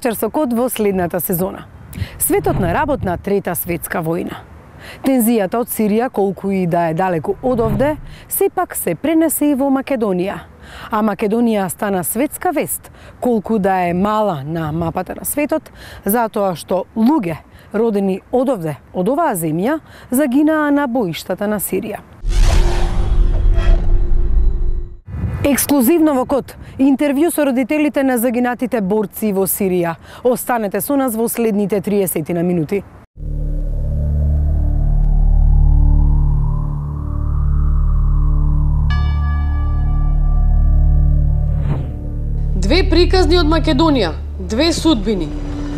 вечер со Код во следната сезона. Светот на работна Трета светска војна. Тензијата од Сирија, колку и да е далеку одовде, сепак се пренесе и во Македонија. А Македонија стана светска вест, колку да е мала на мапата на светот, затоа што луѓе родени одовде, од оваа земја, загинаа на боиштата на Сирија. Ексклузивно во Код, интервју со родителите на загинатите борци во Сирија. Останете со нас во следните 30 на минути. Две приказни од Македонија, две судбини,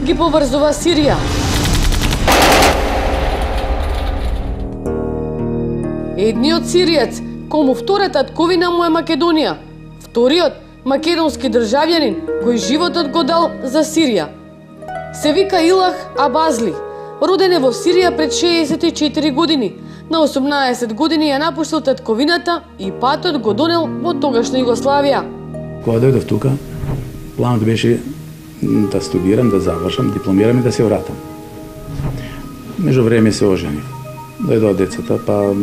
ги поврзува Сирија. Едниот сириец, кому втора татковина му е Македонија, вториот македонски државјанин кој животот го дал за Сирија. Се вика Илах Абазли, роден е во Сирија пред 64 години. На 18 години ја напуштил татковината и патот го донел во тогашна Југославија. Кога дојдов тука, планот беше да студирам, да завршам, дипломирам и да се вратам. Меѓу време се оженив. Дојдоа децата, па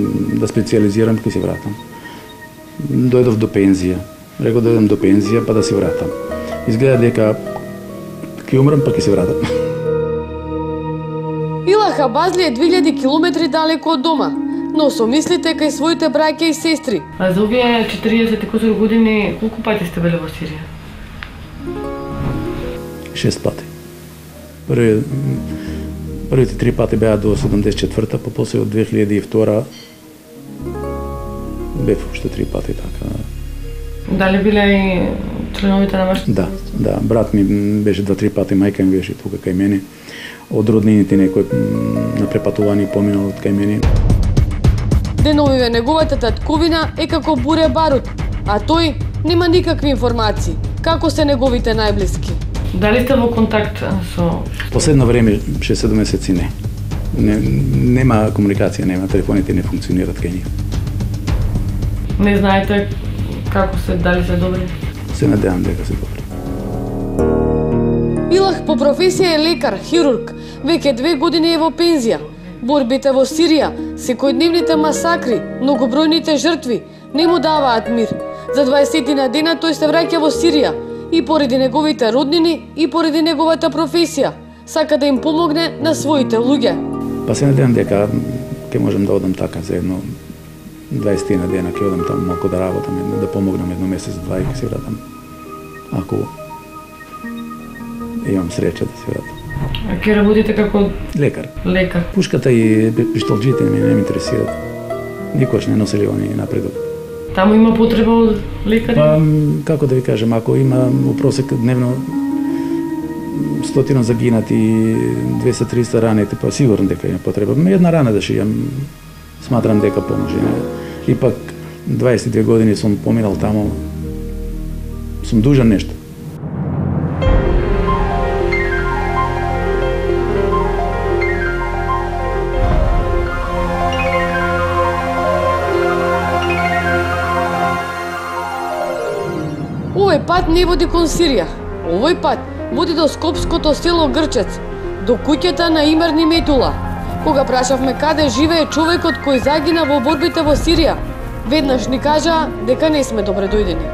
да специализирам, ќе се вратам. Дојдов до пензија. Рекол дојдам до пензија, па да се вратам. Изгледа дека ќе умрам, па ќе се вратам. Илах Абазли е 2000 километри далеко од дома, но со мислите кај своите браќа и сестри. А за овие 40 години, колку пати сте били во Сирија? 6 пати. Првите 3 пати беа до 74-та, па после од 2002 бев уште 3 пати така. Дали биле и членовите на вашата? Да, брат ми беше 2-3 пати, мајка ми беше тука кај мене. Од роднините некој на препатувани поминал од кај мене. Деновиве неговата татковина е како буре барут, а тој нема никакви информации. Како се неговите најблиски? Дали сте во контакт со... Последно време, 6-7 месеци не. Нема комуникација, нема, телефоните не функционират кај нив. Не знаете како се, дали се добри? Се надевам дека се добри. Илах по професија е лекар, хирург. Веќе 2 години е во пензија. Борбите во Сирија, секојдневните масакри, многобројните жртви не му даваат мир. За 20 на дена тој се враќа во Сирија и поради неговите роднини и поради неговата професија. Сака да им помогне на своите луѓе. Па се надевам дека ќе можам да одам така за едно 20 на дена, ќе одам таму малку да работам, да помогнам едно месец-два и ќе се вратам. Ако имам среќа да се вратам. А ќе работите како лекар? Лекар. Пушката и пиштолџите не ме интересираат. Никош не носели они напредок. Таму има потреба од лекари? Па, како да ви кажем, ако има у просек дневно 100 загинати и 200-300 ранети, па сигурно дека има потреба. Една рана да шијам, сматрам дека поможи. И пак 22 години сум поминал таму, сум дужан нешто. Овој пат не води кон Сирија. Овој пат води до скопското село Грчец, до куќата на Имерни Метула. Кога прашавме каде живее човекот кој загина во борбите во Сирија, веднаш ни кажа дека не сме добре дојдени.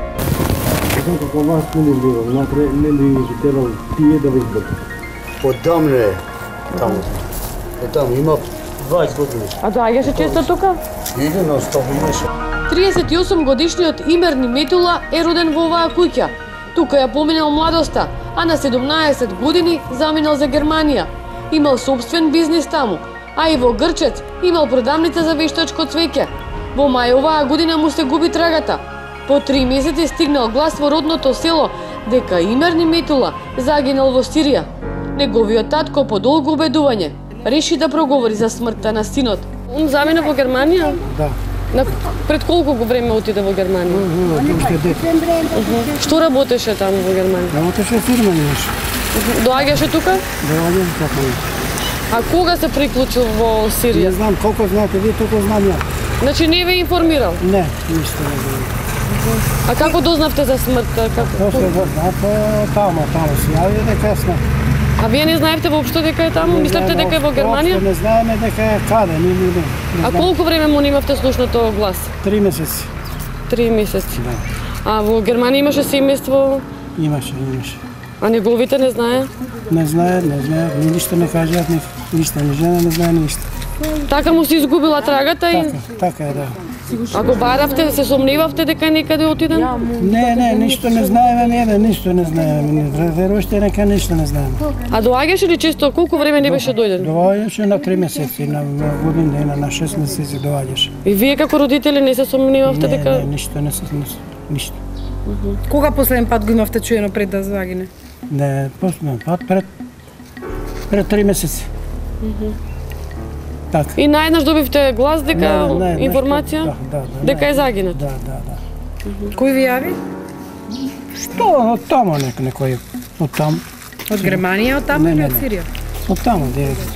Знам како вас не бива, внатре не би жителал тие да ви избрати. Одамне е таму. Таму има 20 години. А доаѓаше често тука? Иде на стабилнеше. 38 годишниот Имерни Метула е роден во оваа куќа. Тука ја поминал младоста, а на 17 години заминал за Германија. Имал собствен бизнис таму, а и во Грчец имал продавница за вештачко цвеќе. Во мај оваа година му се губи трагата. По 3 месеци стигнал глас во родното село дека Имерни Метула загинал во Сирија. Неговиот татко по долго убедување реши да проговори за смртта на синот. Он замина во Германија? Да. Пред колку време отиде во Германија? Уште дете. Што работеше таму во Германија? Работеше фирма имаше. Доаѓаше тука? Доаѓам така. А кога се приклучил во Сирија? Не знам колку знаете, ви толку знам ја. Значи не ве информирал? Не, ништо не знам. А како дознавте за смртта? После дознавте таму се јави дека сме. А вие не знаевте воопшто дека е таму? Мислевте дека е во Германија? Не знаеме дека е каде, не. А колку време му имавте слушнато глас? 3 месеци. 3 месеци. Да. А во Германија имаше семејство? Имаше. А неговите не знае? Не знае, ни ништо не кажаат, ништо, ни жена не знае ништо. Така му се изгубила трагата и... Така е, да. А го баравте, се сомневавте дека некаде отиден? Не, ништо не знаеме, ништо не знаеме. Верувате дека ништо не знаеме. А доаѓаше ли често? Колку време не беше дојден? Доаѓаше на 3 месеци, на годин дена, на 6 месеци доаѓаше. И вие како родители не се сомневавте дека... Не, ништо. Кога последен пат го имавте чуено пред да загине? Не, последен пат пред 3 месеци. Така. И наеднаш добивте глас дека информација? Да. Дека е загинат? Да. Кој ви јави? Што, од таму некој, од таму. Од Германија, од таму или од Сирија? Од таму, директно.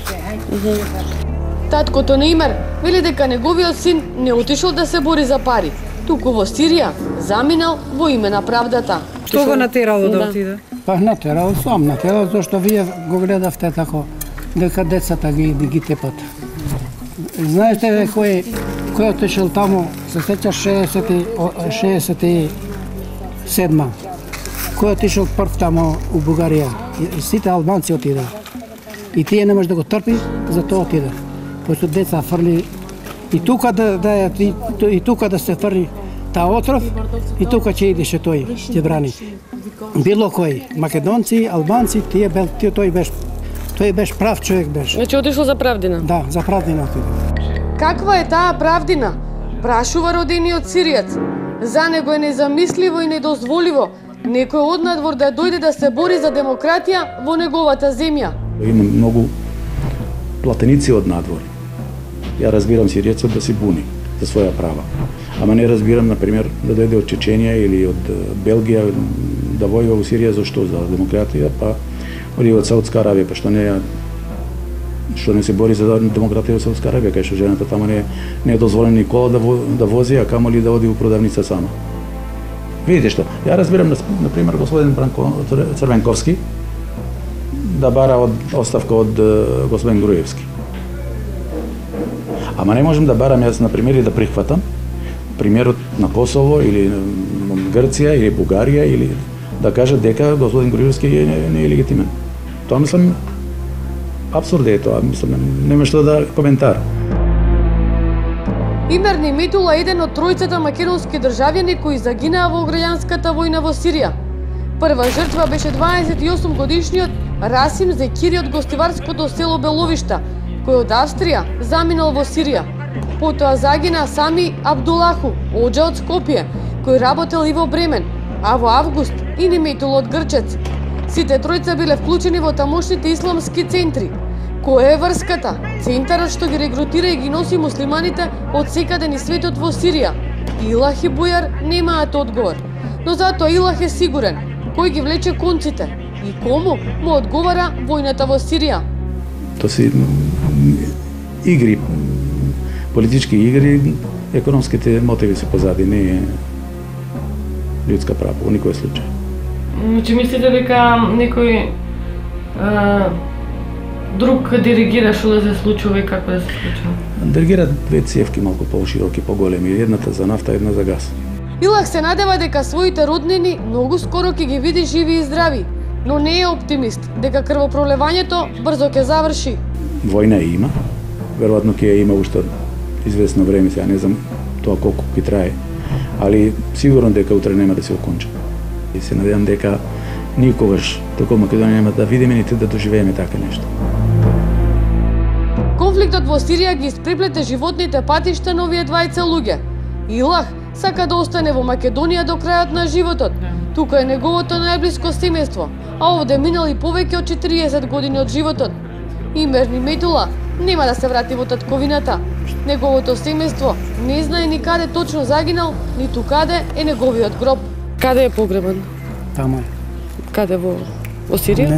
Таткото на Имер вели дека неговиот син не отишол да се бори за пари, туку во Сирија заминал во име на правдата. Што го натерало да отиде? Па натерал, зашто вие го гледавте тако, дека децата ги тепат. Знаете кој отишел таму, се сеќаш 67-ма. Кој отишел прв таму у Бугарија? Сите албанци отиде. И тие не може да го трпи, затоа отиде. Пошто деца фрли и тука да се фрли таа отров, и тука ќе идеше тој, ќе брани. Било кој, македонци, албанци, тој беше прав човек беше. Значи отишло за правдина? Да, за правдина отиде. Каква е таа правдина? Прашува родениот сириец. За него е незамисливо и недозволиво некој од надвор да дојде да се бори за демократија во неговата земја. Има многу платеници од надвор. Ја разбирам сириецот да се буни за своја права. Ама не разбирам, например, да дојде од Чеченија или од Белгија да војува во Сирија за што? За демократија, па или од Саудска Аравија, па што не се бори за демократија во Саудска Аравија, кај што жената таму не е дозволено никола да вози, а камоли да оди у продавница сама. Видите што, ја разбирам, например, господин Црвенковски да бара оставка од господин Груевски. Ама не можем да барам јас, например, и да прихватам примерот на Косово или Грција или Бугарија или да кажат дека господин Груевски не е легитимен. Тоа мислам апсурд е тоа, мислам нема што да коментар. Имер Ниметула е еден од тројцата македонски државјани кои загинаа во граѓанската војна во Сирија. Прва жртва беше 28 годишниот Расим Зекири од гостиварското село Беловишта, кој од Австрија заминал во Сирија. Потоа загина Сами Абдулаху, оџа од Скопје, кој работел и во Бремен, а во август и Ниметула од Грчец. Сите тројца биле вклучени во тамошните исламски центри. Која е врската? Центарот што ги регрутира и ги носи муслиманите од секаде низ светот во Сирија. Илах и Бујар немаат одговор. Но затоа Илах е сигурен кој ги влече конците и кому му одговара војната во Сирија. Тоа се игри, политички игри, економските мотиви се позади, не е ljudska prava u nikoj slučaju. Значи мислите дека некој друг диригира што да се случува и како да се случува? Диригираат две цевки малку по-широки, по-големи, едната за нафта, една за газ. Илах се надева дека своите роднини многу скоро ќе ги види живи и здрави, но не е оптимист дека крвопролевањето брзо ќе заврши. Војна има, веројатно ќе ја има уште известно време, сега не знам тоа колку ќе трае, али сигурно дека утре нема да се оконча. И се надевам дека никогаш тако Македонија нема да видиме нити да доживееме така нешто. Конфликтот во Сирија ги испреплете животните патишта на овие двајца луѓе. Илах сака да остане во Македонија до крајот на животот. Тука е неговото најблиско семејство, а овде минали повеќе од 40 години од животот. Имер Ниметула нема да се врати во татковината. Неговото семејство не знае ни каде точно загинал, ниту каде е неговиот гроб. Каде е погребан? Тамо е. Каде во Сирија?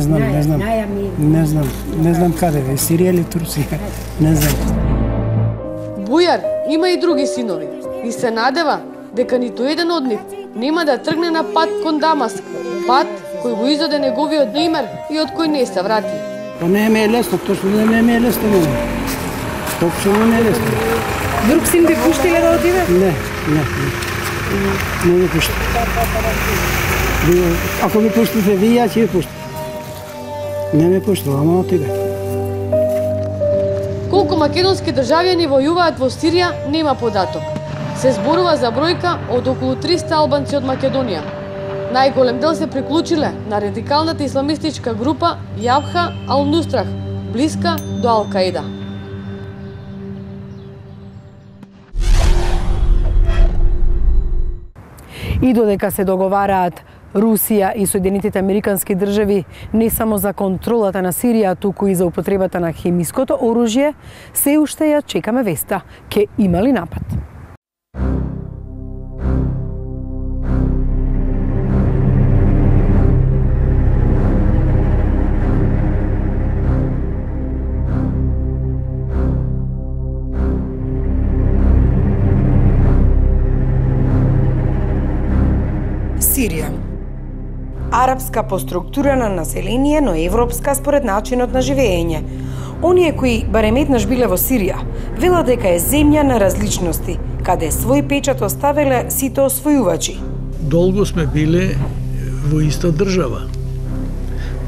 Не знам каде е, Сирија или Турција, не знам. Бујар има и други синови и се надева дека ниту еден од нив нема да тргне на пат кон Дамаск, пат кој го изоде неговиот Имер и од кој не се врати. Па не ми е лесно, точно не ми е лесно. Точно не е лесно. Друг син би пуштиле да отиде? Не ми пушти. Ако ми пуштите вие, ја ќе ви пуштам. Не ме пуштува, ама отиде. Колку македонски државјани војуваат во Сирија, нема податок. Се зборува за бројка од околу 300 албанци од Македонија. Најголем дел се приклучиле на радикалната исламистичка група Јабха Ал-Нусрах, блиска до Ал-Каида. И додека се договараат Русија и Соединетите Американски држави не само за контролата на Сирија, туку и за употребата на хемиското оружје, се уште ја чекаме веста, ке има ли напад. Сирија. Арапска по структура на население, но европска според начинот на живење. Оние кои барем еднаш биле во Сирија, велат дека е земја на различности, каде свој печат оставиле сите освојувачи. Долго сме биле во иста држава.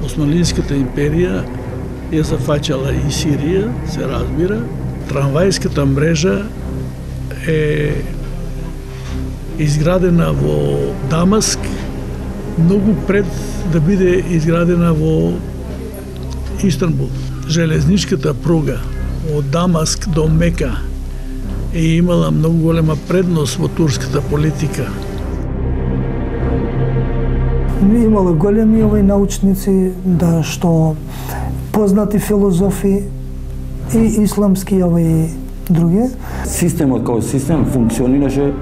Османлинската империја ја зафаќала и Сирија, се разбира. Трамвајската мрежа е изградена во Дамаск многу пред да биде изградена во Истанбул. Железничката пруга од Дамаск до Мека е имала многу голема предност во турската политика. Имала големи научници, да што познати филозофи и исламски други. Системот како систем функционираше,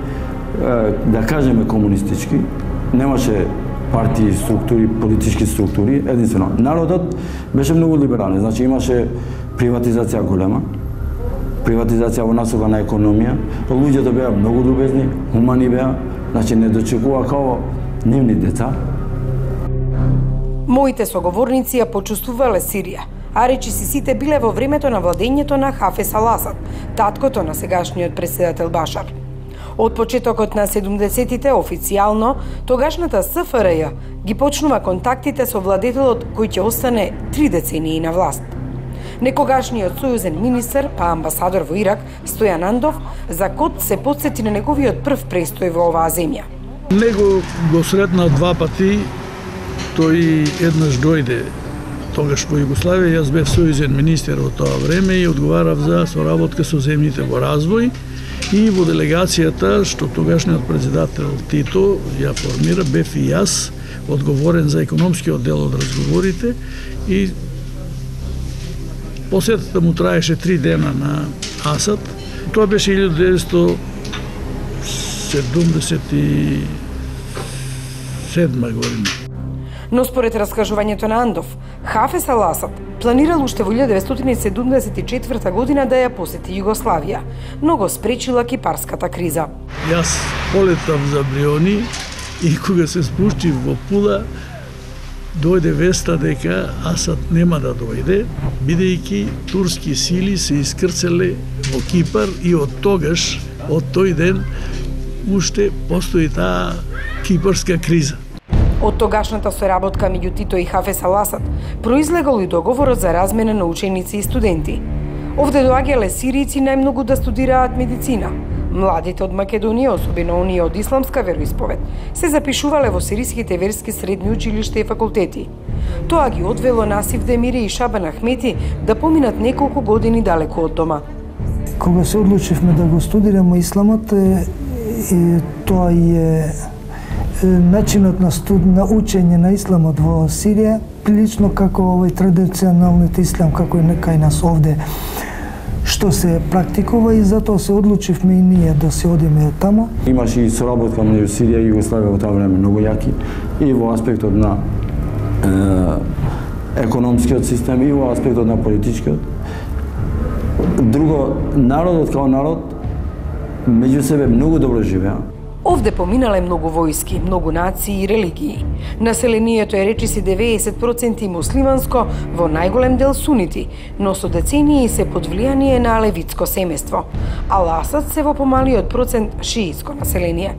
да кажеме, комунистички. Немаше партии, структури, политички структури, единствено. Народот беше многу либерален, значи имаше приватизација голема, приватизација во насока на економија, луѓето беа многу любезни, хумани беа, значи не дочекува како нивни деца. Моите соговорници ја почувствувале Сирија, а речиси сите биле во времето на владењето на Хафез Ал-Асад, таткото на сегашниот претседател Башар. Од почетокот на 70-тите официјално, тогашната СФРЈ ги почнува контактите со владетелот кој ќе остане 3 децении на власт. Некогашниот сојузен министер, па амбасадор во Ирак, Стојан Андов, за код се потсети на неговиот прв престој во оваа земја. Него го сретна 2 пати, тој еднаш дојде тогаш во Југославија, јас бев сојузен министер во тоа време и одговарав за соработка со земјите во развој. И во делегацијата, што тогашниот председател Тито ја формира, бев и јас, одговорен за економскиот дел од разговорите, и посетата му траеше 3 дена на Асад. Тоа беше 1977 година. Но според раскажувањето на Андов, Хафез Ал-Асад планирал уште во 1974 година да ја посети Југославија, но го спречила кипарската криза. Јас полетав за Бриони и кога се спуштив во Пула, дојде веста дека Асад нема да дојде, бидејќи турски сили се искрцеле во Кипар и од тогаш, од тој ден, уште постои таа кипарска криза. Од тогашната соработка меѓу Тито и Хафез Ал-Асад произлегол и договорот за размена на ученици и студенти. Овде доаѓале сиријци најмногу да студираат медицина. Младите од Македонија, особено оние од исламска вероисповед, се запишувале во сириските верски средни училишта и факултети. Тоа ги одвело Насиф Демири и Шабан Ахмети да поминат неколку години далеку од дома. Кога се одлучивме да го студираме исламот, тоа е начинот на учење на исламот во Сирија, прилично како овој традиционалниот ислам, како е кај нас овде, што се практикува, и затоа се одлучивме и ние да се одиме тамо. Имаше и соработка меѓу Сирија и Југославија во тоа време многу јаки, и во аспектот на економскиот систем, и во аспектот на политичкиот. Друго, народот као народ меѓу себе многу добро живеа. Овде поминале многу војски, многу нации и религии. Населението е речиси 90% муслиманско, во најголем дел сунити, но со децении се под влијание на алевитско семејство, а Ласад се во помалиот процент шиитско население.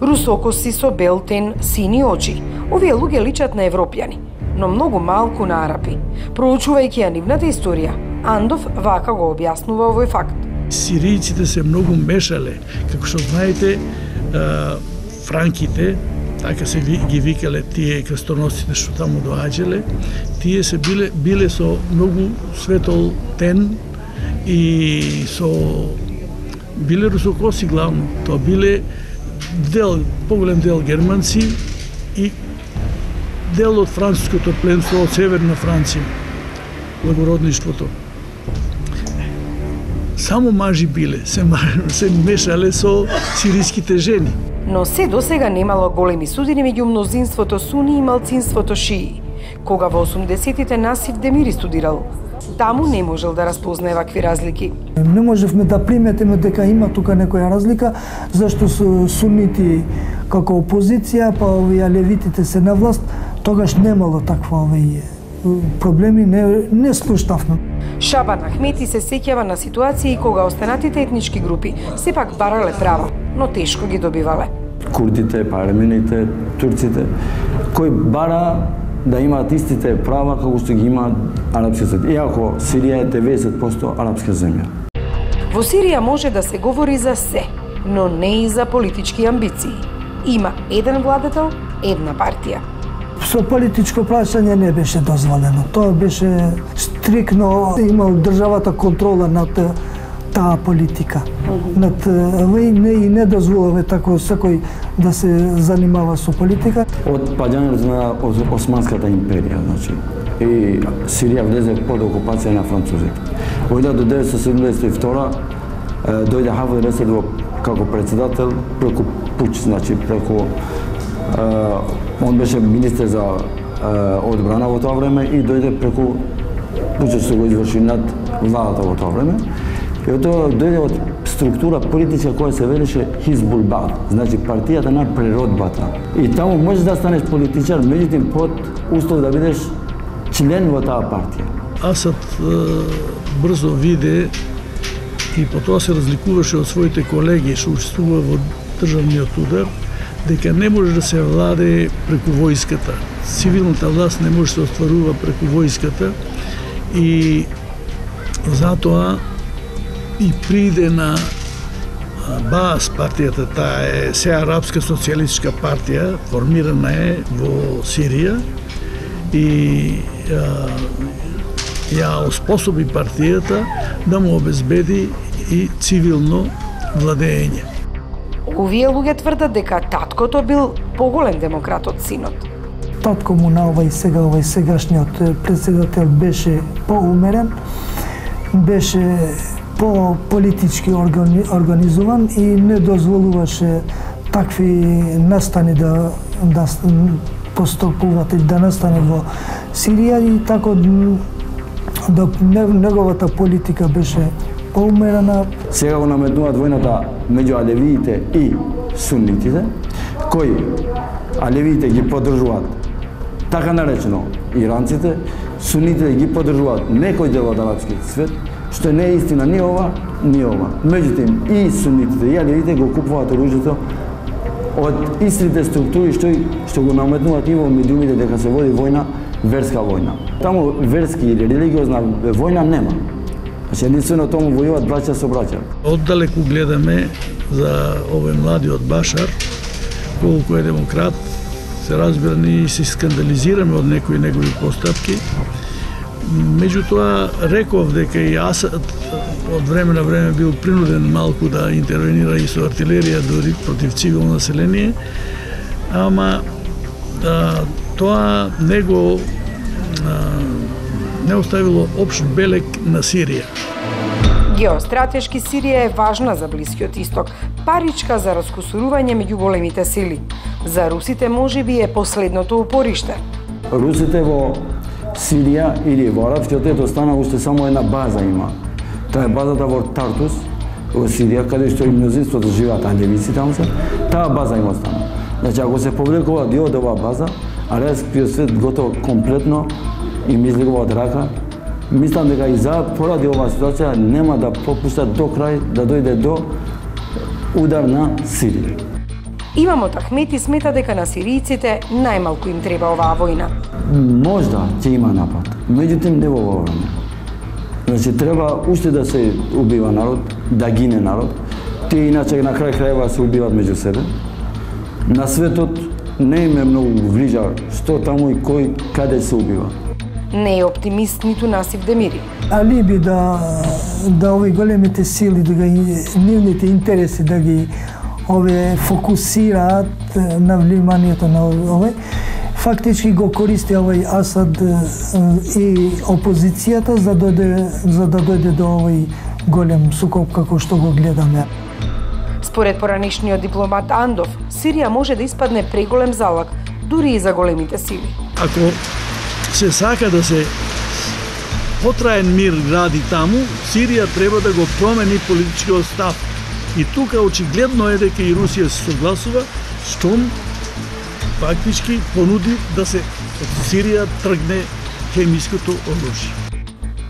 Русокоси со бел тен, сини очи. Овие луѓе личат на европјани, но многу малку на арапи. Проучувајќи ја нивната историја, Андов вака го објаснува овој факт. Сиријците се многу мешале, како што знаете, франките, така се ги викале тие крстоносците што таму доаѓале, тие се биле со многу светол тен и биле русокоси главно. Тоа биле поголем дел германци и дел од француското пленство од северна Франција, благородништвото. Само мажи биле, се мешале со сириските жени. Но се досега немало големи судини меѓу мнозинството суни и малцинството шии. Кога во 80-тите Насиф Демири студирал, таму не можел да распознае вакви разлики. Не можевме да приметиме дека има тука некоја разлика, зашто сунити како опозиција, па овие алевитите се на власт, тогаш немало таква проблеми, не слушнавме. Шабан Ахмети се сеќава на ситуации кога останатите етнички групи сепак барале права, но тешко ги добивале. Курдите, армените, турците, кои бара да имаат истите права како што ги имаат арапски свет. Иако Сирија е 90% арапска земја. Во Сирија може да се говори за се, но не и за политички амбиции. Има еден владател, една партија. Со политичко праќање не беше дозволено. Тоа беше стрикно, имал државата контрола над таа политика. И не дозволуваме тако секој да се занимава со политика. Од падањето на Османската империја, значи, и Сирија влезе под окупација на французите. Во 1972 дојде Хафез Есед како председател преку пуч, значи преку он беше министер за одбрана во тоа време и дојде преку пучот што го изврши над владата во тоа време. И тоа дојде од структура политичка која се велеше Хизбул Баъд, значи партијата на природбата. И таму можеш да станеш политичар, меѓутоа под услов да бидеш член во таа партија. Асад брзо виде и потоа се разликуваше од своите колеги што учествува во државниот удар, дека не може да се владе преку војската. Цивилната власт не може да се остварува преку војската и затоа и приде на БААС партијата, таа е се арапска социјалистичка партија, формирана е во Сирија и ја оспособи партијата да му обезбеди и цивилно владење. Овие луѓе тврдат дека таткото бил поголем демократ од синот. Татко му на сегашниот председател беше поумерен, беше по-политички организован и не дозволуваше такви настани да постапуваат и да настане во Сирија и тако да неговата политика беше поумерена. Сега го наметнуваат војната меѓу алевиите и суннитите, кои алевиите ги поддржуваат така наречено иранците, суннитите ги поддржуваат некој дел од арапскиот свет, што не е истина ни ова, ни ова. Меѓутоа и суннитите и алевиите го купуваат оружјето од истите структури што го наметнуваат и во медиумите дека се води војна, верска војна. Таму верски или религиозна војна нема. Значи, единствено тому војуваат браќа со браќа. Оддалеку гледаме за овој младиот Башар, колку е демократ, се разбира, ние се скандализираме од некои негови постапки. Меѓутоа, реков дека и Асад од време на време бил принуден малку да интервенира и со артилерија дори против цивилно население, ама тоа него не оставило општ белег на Сирија. Геостратешки Сирија е важна за Блискиот Исток, паричка за раскусурување меѓу големите сили. За русите можеби е последното упориште. Русите во Сирија или во арапскиот свет остана уште само една база има. Тоа е базата во Тартус, во Сирија, каде што и мнозинството живеат ангелици таму се, таа база им остана. Значи, ако се повлекува дел од оваа база, арабскиот свет готово комплетно им излегува од рака. Мислам дека и поради оваа ситуација нема да пропуштат до крај да дојде до удар на Сирија. Имамот Ахмети смета дека на сиријците најмалку им треба оваа војна. Можда ќе има напад, меѓутоа не во ова време. Значи, треба уште да се убива народ, да гине народ. Тие иначе на крај крајва се убиват меѓу себе. На светот не им е многу грижа што таму и кој каде се убива. Не е оптимист ниту Насиф Демири. Алиби да овие големите сили, да нивните интереси да ги фокусираат на вниманието на овој, фактички го користи овој Асад и опозицијата за да дојде до овој голем сукоп како што го гледаме. Според поранешниот дипломат Андов, Сирија може да испадне преголем залог, дури и за големите сили. Ако се сака да се потраен мир гради таму, Сирија треба да го промени политичкиот став. И тука очигледно е дека и Русија се согласува, штом фактички понуди да се од Сирија тргне хемиското оружје.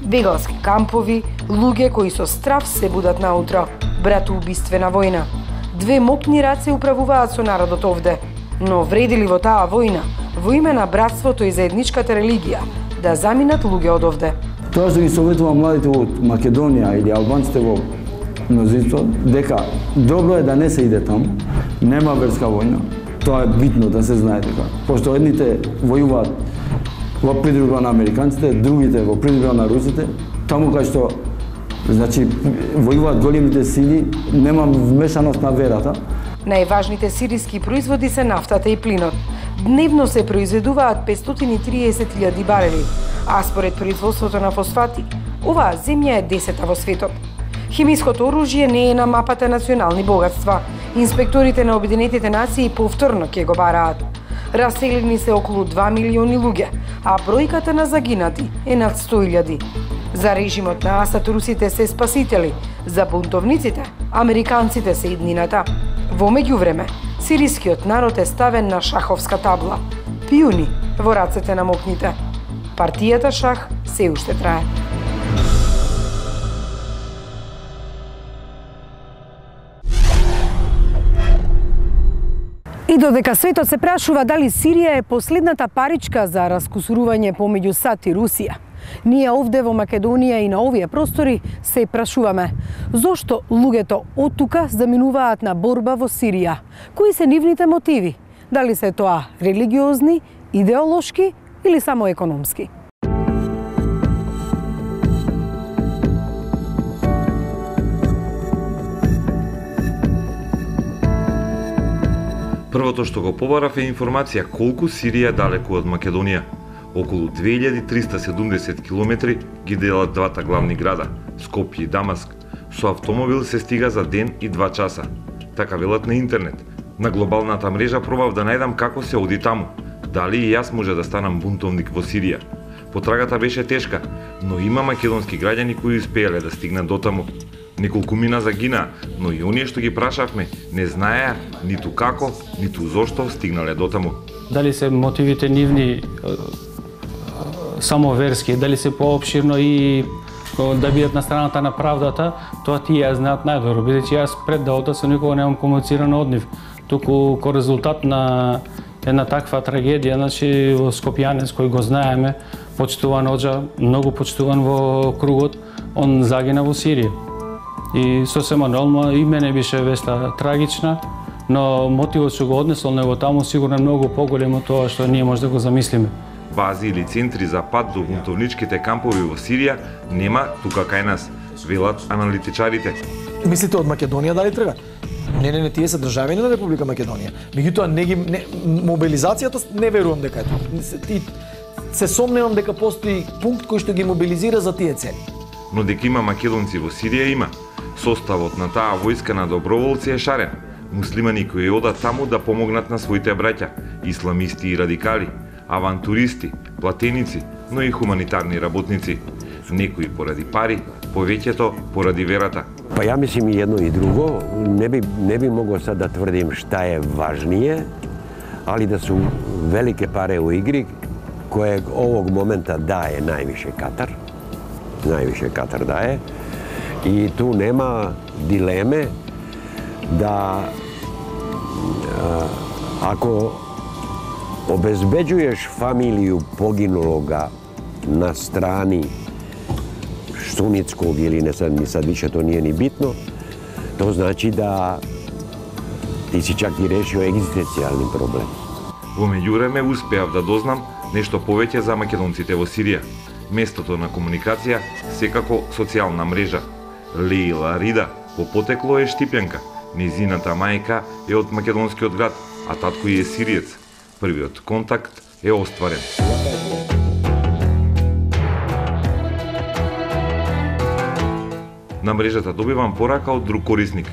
Бегалски кампови, луѓе кои со страв се будат наутро, братоубиствена војна. Две мокни раце управуваат со народот овде, но вреди ли во таа војна, во име на братството и заедничката религија, да заминат луѓе од овде? Тоа што ги советувам младите од Македонија или албанците во мнозинство, дека добро е да не се иде таму, нема верска војна. Тоа е битно да се знае дека, пошто едните војуваат во придружба на американците, другите во придружба на русите, таму кај што значи војуваат големите сили, нема вмешаност на верата. Најважните сириски производи се нафтата и плинот. Дневно се произведуваат 530.000 барели, а според производството на фосфати, оваа земја е 10-та во светот. Хемиското оружје не е на мапата национални богатства. Инспекторите на Обединетите нации повторно ќе го бараат. Раселени се околу 2 милиони луѓе, а бројката на загинати е над 100.000. За режимот на Асад русите се спасители, за бунтовниците американците се иднината. Во меѓувреме, сирискиот народ е ставен на шаховска табла, пиуни во рацете на мокните. Партијата шах се уште трае. И додека светот се прашува дали Сирија е последната паричка за раскусурување помеѓу САД и Русија, ние овде во Македонија и на овие простори се прашуваме зошто луѓето од тука заминуваат на борба во Сирија? Кои се нивните мотиви? Дали се тоа религиозни, идеолошки или само економски? Првото што го побарав е информација колку Сирија е далеку од Македонија. Околу 2370 километри ги делат двата главни града, Скопје и Дамаск. Со автомобил се стига за ден и 2 часа. Така велат на интернет. На глобалната мрежа пробав да најдам како се оди таму. Дали и јас може да станам бунтовник во Сирија. Потрагата беше тешка, но има македонски граѓани кои успеале да стигнат до таму. Неколку мина загина, но и оние што ги прашавме не знаеа ниту како, ниту зошто стигнале до таму. Дали се мотивите нивни само верски, дали се поопширно и да бидат на страната на правдата, тоа тие ја знаат најдобро, бидејќи јас пред да одам со никога немам комуницирано од нив. Туку ко резултат на една таква трагедија, значи во Скопјанец кој го знаеме, почитуван оџа, многу почитуван во кругот, он загина во Сирија. И сосема нормално и мене беше веста трагична, но мотивот што го однесол него таму сигурно е многу поголем од тоа што ние може да го замислиме. Бази или центри за пат до бунтовничките кампови во Сирија нема тука кај нас, велат аналитичарите. Мислите од Македонија дали треба? Не, тие се државјани на Република Македонија. Меѓутоа мобилизацијата не верувам дека е тоа. Се сомневам дека постои пункт кој што ги мобилизира за тие цели. Но дека има македонци во Сирија има. Составот на таа војска на доброволци е шарен. Муслимани кои одат таму да помогнат на своите браќа, исламисти и радикали, авантуристи, платеници, но и хуманитарни работници. Некои поради пари, повеќето поради верата. Па ја мислим и едно и друго. Не би могло sad да тврдим šta je važnije, ali da su velike pare u igri kojeg ovog momenta daje najviše Katar. Najviše Katar daje. I tu nema dileme da ako obezbeđuješ familiju poginuloga na strani sunitskog ili ne sad više to nije ni bitno, to znači da ti si čak i rešio egzistencijalni problem. Во меѓувреме успеав да дознам нешто повеќе за македонците во Сирија. Местото на комуникација секако социјална мрежа. Лейла Рида по потекло е Штипјанка. Незината мајка е од македонскиот град, а татко е сириец. Првиот контакт е остварен. На мрежата добивам порака од друг корисник.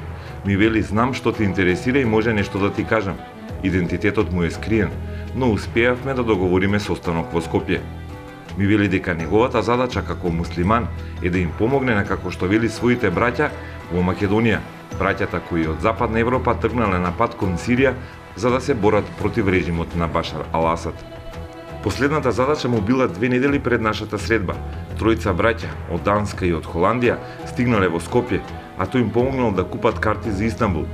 Ми вели, знам што те интересира и може нешто да ти кажам. Идентитетот му е скриен, но успеавме да договориме состанок во Скопје. Ми вели дека неговата задача како муслиман е да им помогне на како што вели своите браќа во Македонија, браќата кои од Западна Европа тргнале на пат кон Сирија за да се борат против режимот на Башар ал-Асад. Последната задача му била 2 недели пред нашата средба. Тројца браќа од Данска и од Холандија стигнале во Скопје, а тој им помогнал да купат карти за Истанбул,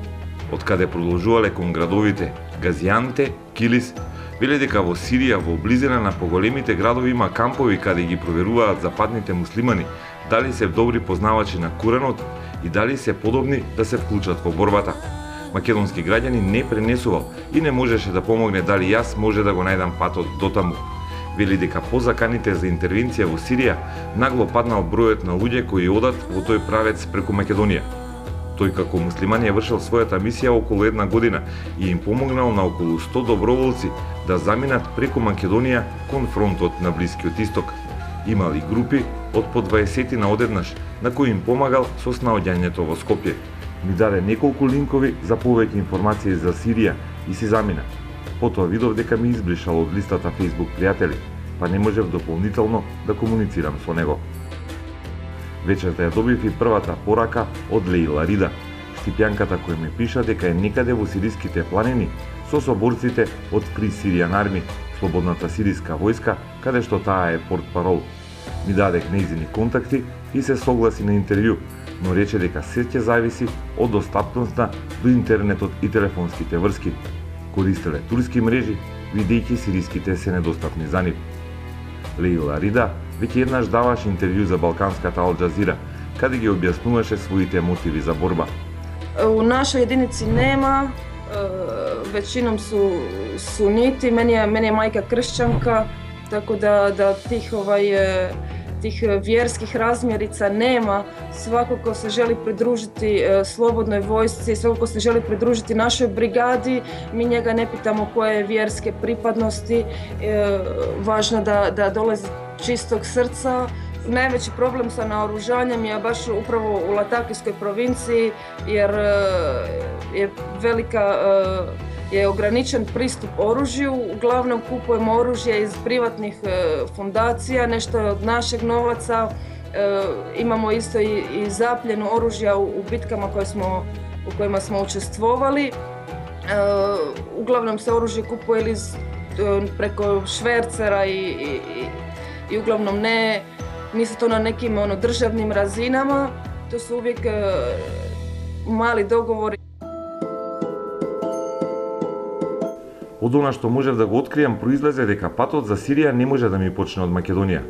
од каде продолжувале кон градовите Газианте, Килис. Веле дека во Сирија, во близина на поголемите градови има кампови каде ги проверуваат западните муслимани дали се добри познавачи на Куранот и дали се подобни да се вклучат во борбата. Македонски граѓани не пренесувал и не можеше да помогне дали јас може да го најдам патот до таму. Вели дека по заканите за интервенција во Сирија нагло паднал бројот на луѓе кои одат во тој правец преку Македонија. Тој како муслиман ја вршил својата мисија околу 1 година и им помогнал на околу 100 доброволци да заминат преку Македонија кон фронтот на Блискиот Исток. Имали групи од по 20 на одеднаш, на кои им помагал со снаоѓањето во Скопје. Ми даде неколку линкови за повеќе информации за Сирија и си замина. Потоа видов дека ми избришал од листата Facebook пријатели, па не можев дополнително да комуницирам со него. Вечерта ја добив и првата порака од Лейла Рида, Штипјанката која ми пиша дека е некаде во сириските планини со соборците од Free Syrian Army, слободната сириска војска, каде што таа е портпарол. Ми дадех нејзини контакти и се согласи на интервју, но рече дека се ќе зависи од достапноста до интернетот и телефонските врски. Користеле турски мрежи, видејќи сириските се недостапни за нив. Лейла Рида веќе еднаш даваше интервју за балканската Ал Джазира, каде ги објаснуваше своите мотиви за борба. У нашој единици нема, веćinom su suniti, meni je majka kršćanka, tako da tih vjerskih razmjerica nema. Svako ko se želi pridružiti slobodnoj vojsci, svako ko se želi pridružiti našoj brigadi, mi njega ne pitamo koje je vjerske pripadnosti, važno da dolazi čistog srca. Najveći problem sa naoružanjem je baš upravo u Latakijskoj provinciji, jer je ograničen pristup oružju. Uglavnom kupujemo oružje iz privatnih fundacija, nešto je od našeg novaca. Imamo isto i zapljenu oružja u bitkama u kojima smo učestvovali. Uglavnom se oružje kupuje ili preko švercera i uglavnom nisu to na nekim državnim razinama. To su uvijek mali dogovori. Од она што можев да го откријам, произлезе дека патот за Сирија не може да ми почне од Македонија.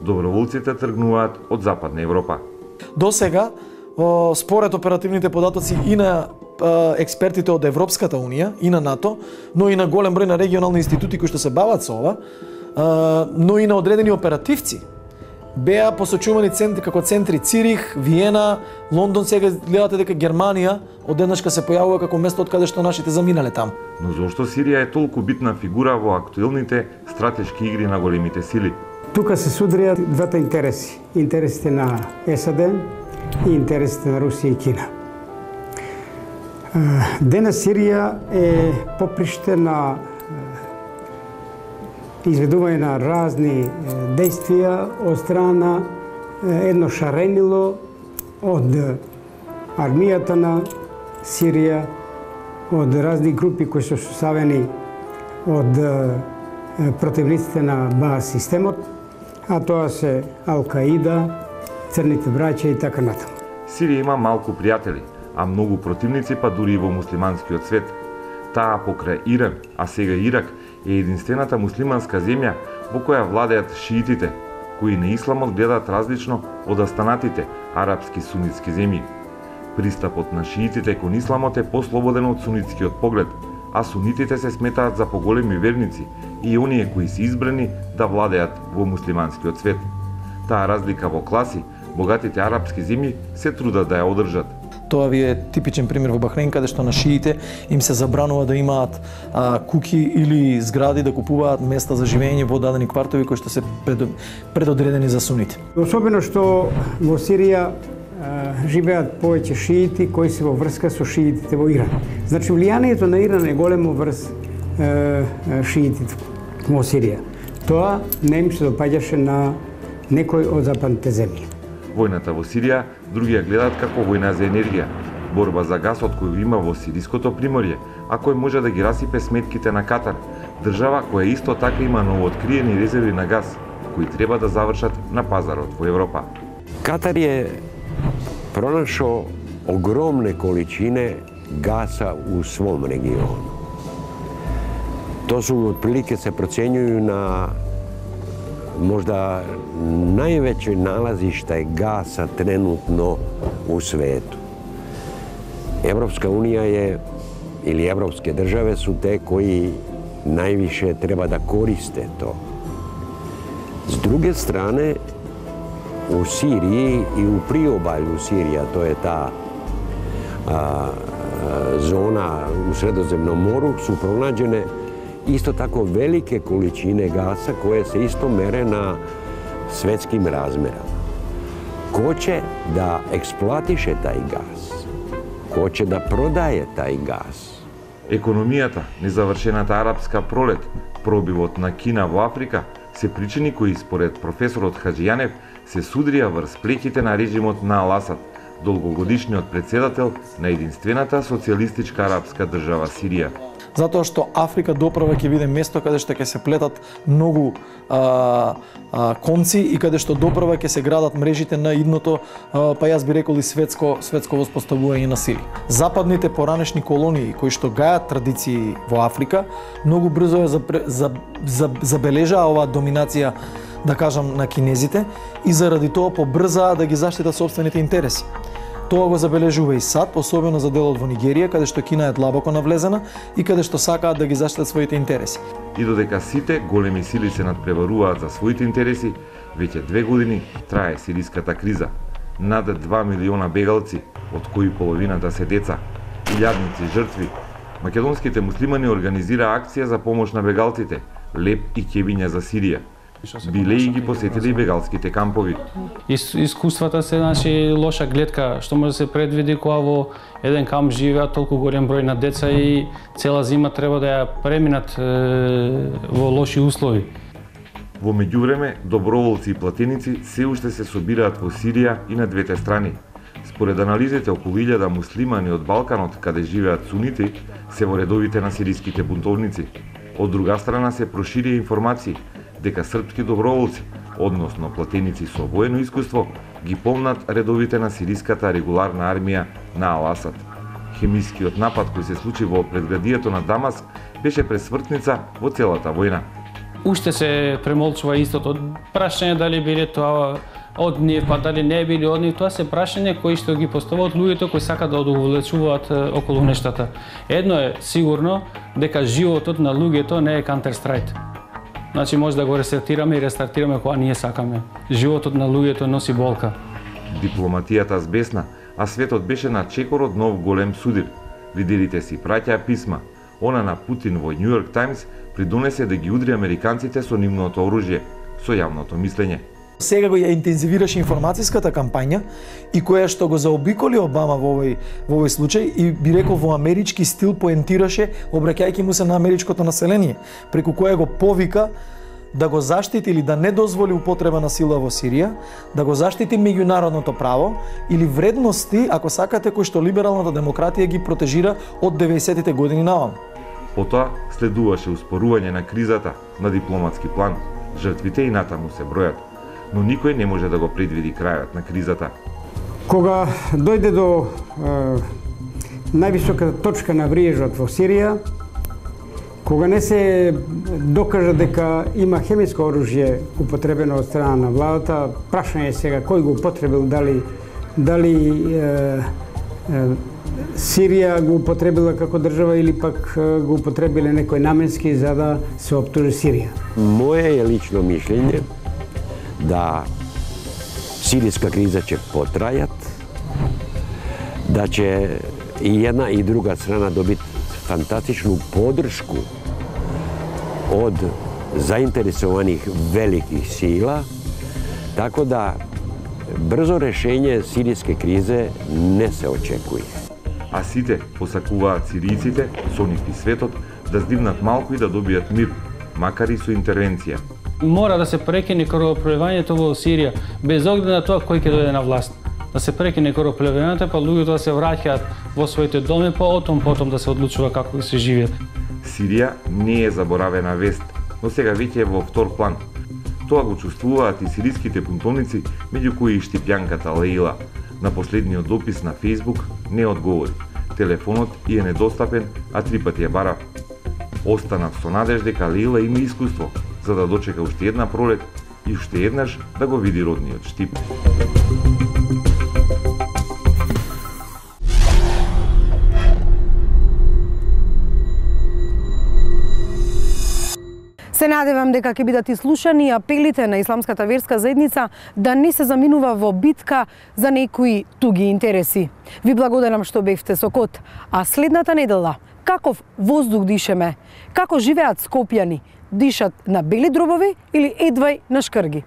Доброволците тргнуваат од Западна Европа. До сега, според оперативните податоци и на експертите од Европската Унија, и на НАТО, но и на голем број на регионални институти кои што се бават со ова, но и на одредени оперативци, беа посочувани како центри Цирих, Виена, Лондон. Сега гледате дека Германија одеднашка се појавува како место од каде што нашите заминале таму. Но зошто Сирија е толку битна фигура во актуелните стратешки игри на големите сили? Тука се судрија двата интереси. Интересите на САД и интересите на Русија и Кина. Денес Сирија е поприште на изведување на разни действија од страна едно шаренило од армијата на Сирија, од разни групи кои се составени од противниците на Баас системот, а тоа се Ал-Каида, Црните браќа и така натаму. Сирија има малку пријатели, а многу противници па дури и во муслиманскиот свет. Таа покрај Иран, а сега Ирак, е единствената муслиманска земја во која владеат шиитите, кои на исламот гледаат различно од останатите арапски сунитски земји. Пристапот на шиитите кон исламот е послободен од сунитскиот поглед, а сунитите се сметаат за поголеми верници и оние кои се избрани да владеат во муслиманскиот свет. Таа разлика во класи, богатите арапски земји се трудат да ја одржат. Тоа ви е типичен пример во Бахрейн, каде што на шиите им се забранува да имаат куки или згради, да купуваат места за живење во дадени квартови кои што се предодредени за сунити. Особено што во Сирија живеат повеќе шиити кои се во врска со шиитите во Иран. Значи, влијанието на Иран е големо врз шиитите во Сирија. Тоа не им се допаѓаше на некој од западните земји. Војната во Сирија други ја гледаат како војна за енергија, борба за гасот кој има во сириското приморје, а кој може да ги расипе сметките на Катар, држава која исто така има новооткриени резерви на газ, кои треба да завршат на пазарот во Европа. Катар je pronašao ogromne količine gasa u svom regionu. To su otprilike se procenjuju na možda najveće nalazište gasa trenutno u svetu. Evropska unija je, ili evropske države su te koji najviše treba da koriste to. S druge strane, u Siriji i u priobalju Sirija, to je ta zona u Sredozemnom moru, su pronađene isto tako velike količine gasa koje se isto mere na svetskim razmerama. Ko će da eksploatiše taj gas? Ko će da prodaje taj gas? Економијата, незавршената арапска пролет, пробивот на Кина во Африка се причини кои според професорот Хаджијанев се судрија врз плеќите на режимот на Ал-Асад, долгогодишниот председател на единствената социјалистичка арапска држава Сирија. Затоа што Африка доправа ќе биде место каде што ќе се плетат многу конци и каде што доправа ќе се градат мрежите на идното, па јас би рекол и светско воспоставување на сили. Западните поранешни колонии кои што гајат традиции во Африка, многу брзо забележаа оваа доминација, да кажам, на кинезите и заради тоа побрзаа да ги заштитат собствените интереси. Тоа го забележува и САД, особено за делот во Нигерија, каде што Кина е длабоко навлезена и каде што сакаат да ги заштитат своите интереси. И додека сите големи сили се надпреваруваат за своите интереси, веќе 2 години трае сириската криза. Над 2 милиона бегалци, од кои половината се деца, илјадници жртви. Македонските муслимани организира акција за помош на бегалците, леп и ќебиња за Сирија. Биле и ги посетили бегалските кампови. Искуствата се лоша гледка, што може да се предвиди кога во еден камп живеат толку голем број на деца и цела зима треба да ја преминат во лоши услови. Во меѓувреме, доброволци и платеници се уште се собираат во Сирија и на двете страни. Според анализите, околу 1000 муслимани од Балканот, каде живеат сунити, се во редовите на сириските бунтовници. Од друга страна се проширија информации дека српски доброволци, односно платеници со воено искуство, ги помнат редовите на сириската регуларна армија на Ал-Асад. Хемискиот напад кој се случи во предградието на Дамаск беше пресвртница во целата војна. Уште се премолчува истото прашање дали биле тоа од нив, па дали не били од нив, тоа се прашање кои што ги поставуваат луѓето кои сакаат да одувлечуваат околу нештата. Едно е сигурно дека животот на луѓето не е Counter-Strike. Значи може да го ресетираме и рестартираме кога ние сакаме. Животот на луѓето носи болка. Дипломатијата збесна, а светот беше на чекор од нов голем судир. Лидерите си праќаа писма. Она на Путин во New York Times придонесе да ги удри американците со нивното оружје, со јавното мислење. Сега го ја интензивираше информацијската кампања и која што го заобиколи Обама во овој случај и би рекол во амерички стил поентираше, обраќајќи му се на америчкото население, преку кое го повика да го заштити или да не дозволи употреба на сила во Сирија, да го заштити меѓународното право или вредности, ако сакате, кои што либералната демократија ги протежира од 90-тите години наваму. Потоа следуваше успорување на кризата на дипломатски план. Жртвите и натаму се бројат, но никој не може да го предвиди крајот на кризата. Кога дојде до највисоката точка на вриежот во Сирија, кога не се докажа дека има хемиско оружје употребено од страна на владата, прашање сега кој го употребил, дали Сирија го употребила како држава или пак го употребиле некој наменски за да се оптужи Сирија. Моje je lično mišljenje da sirijska kriza će potrajat, da će i jedna i druga strana dobiti fantastičnu podršku od zainteresovanih velikih sila, tako da brzo rešenje sirijske krize ne se očekuje. А сите посакуваат сиријците, со нив и светот, да здивнат малку и да добијат мир, макар и со интервенција. Мора да се прекине крвопроливањето во Сирија, без оглед на тоа кој ќе дојде на власт. Да се прекине крвопроливањето, па луѓето да се враќаат во своите доми, па потом да се одлучува како да се живеат. Сирија не е заборавена вест, но сега веќе е во втор план. Тоа го чувствуваат и сириските бунтовници, меѓу кои и штипјанката Леила. На последниот допис на Facebook не одговори. Телефонот е недостапен, а 3 пати ја бара. Останав со надеж дека Леила има искуство, за да дочека уште една пролет и уште еднаш да го види родниот Штип. Се надевам дека ќе бидат ислушани апелите на исламската верска заедница да не се заминува во битка за некои туги интереси. Ви благодарам што бевте со Код, а следната недела каков воздух дишеме, како живеат скопјани, дишат на бели дробови или едвај на шкрги.